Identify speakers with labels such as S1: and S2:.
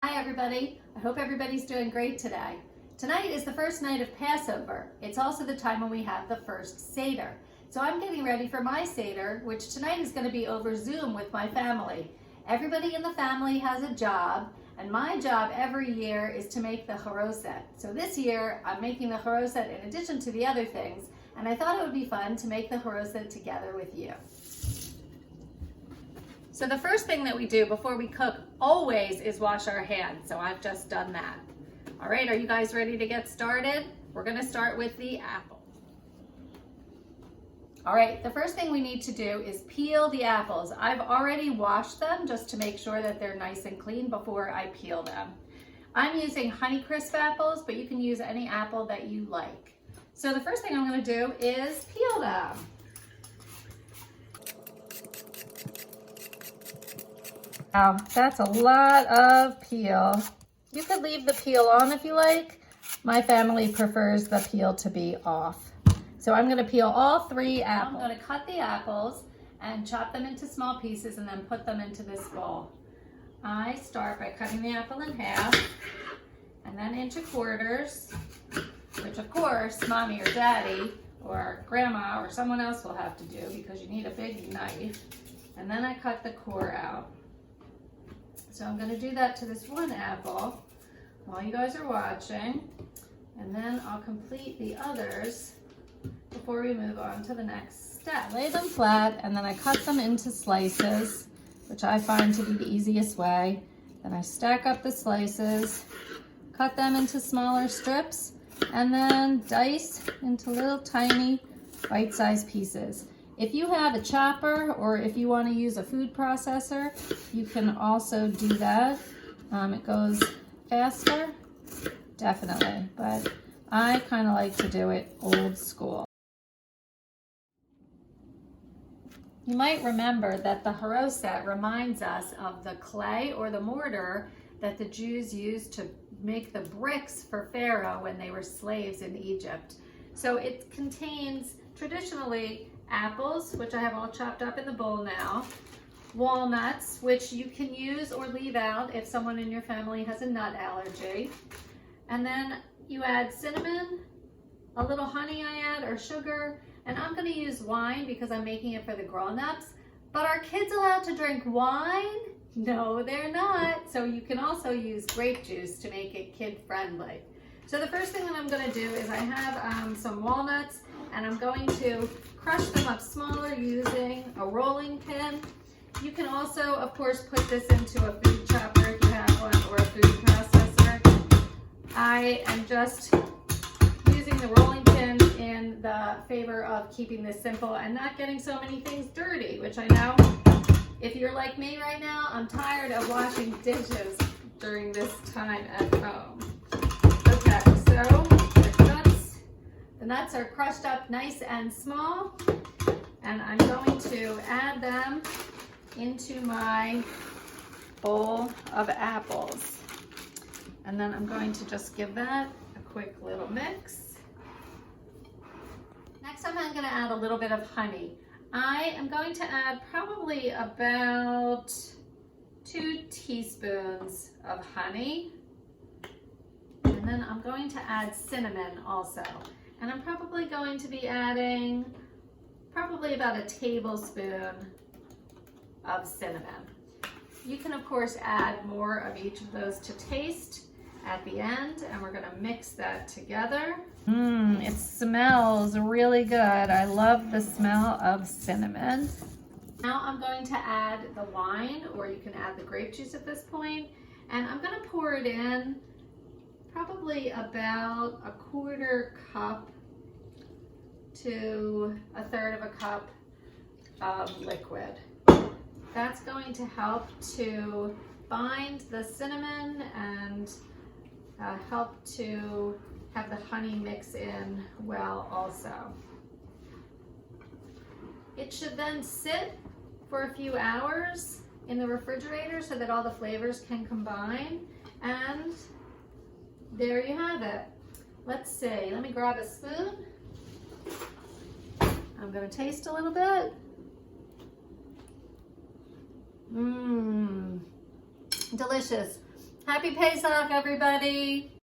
S1: Hi everybody, I hope everybody's doing great today. Tonight is the first night of Passover. It's also the time when we have the first Seder. So I'm getting ready for my Seder, which tonight is going to be over Zoom with my family. Everybody in the family has a job, and my job every year is to make the Charoset. So this year I'm making the Charoset in addition to the other things, and I thought it would be fun to make the Charoset together with you. So the first thing that we do before we cook always is wash our hands. So I've just done that. All right, are you guys ready to get started? We're gonna start with the apple. All right, the first thing we need to do is peel the apples. I've already washed them just to make sure that they're nice and clean before I peel them. I'm using Honeycrisp apples, but you can use any apple that you like. So the first thing I'm gonna do is peel them. Wow, that's a lot of peel. You could leave the peel on if you like. My family prefers the peel to be off. So I'm gonna peel all 3 apples. I'm gonna cut the apples and chop them into small pieces and then put them into this bowl. I start by cutting the apple in half and then into quarters, which of course, mommy or daddy or grandma or someone else will have to do because you need a big knife. And then I cut the core out. So I'm gonna do that to this one apple while you guys are watching, and then I'll complete the others before we move on to the next step. Lay them flat, and then I cut them into slices, which I find to be the easiest way. Then I stack up the slices, cut them into smaller strips, and then dice into little tiny bite-sized pieces. If you have a chopper or if you want to use a food processor, you can also do that. It goes faster, definitely, but I kind of like to do it old school. You might remember that the Charoset reminds us of the clay or the mortar that the Jews used to make the bricks for Pharaoh when they were slaves in Egypt. So it contains traditionally apples, which I have all chopped up in the bowl now, walnuts, which you can use or leave out if someone in your family has a nut allergy, and then you add cinnamon, a little honey I add, or sugar, and I'm going to use wine because I'm making it for the grown-ups. But are kids allowed to drink wine? No, they're not. So you can also use grape juice to make it kid-friendly. So the first thing that I'm going to do is I have some walnuts, and I'm going to crush them up smaller using a rolling pin. You can also, of course, put this into a food chopper if you have one, or a food processor. I am just using the rolling pin in the favor of keeping this simple and not getting so many things dirty, which I know if you're like me right now, I'm tired of washing dishes during this time at home. Okay, so the nuts are crushed up nice and small, and I'm going to add them into my bowl of apples. And then I'm going to just give that a quick little mix. Next I'm going to add a little bit of honey. I am going to add probably about 2 teaspoons of honey. And then I'm going to add cinnamon also. And I'm probably going to be adding probably about a tablespoon of cinnamon. You can of course add more of each of those to taste at the end, and we're gonna mix that together. It smells really good. I love the smell of cinnamon. Now I'm going to add the wine, or you can add the grape juice at this point, and I'm gonna pour it in probably about a 1/4 cup to 1/3 of a cup of liquid. That's going to help to bind the cinnamon and help to have the honey mix in well also. It should then sit for a few hours in the refrigerator so that all the flavors can combine, and there you have it. Let's see, let me grab a spoon. I'm gonna taste a little bit. Delicious. Happy Pesach, everybody.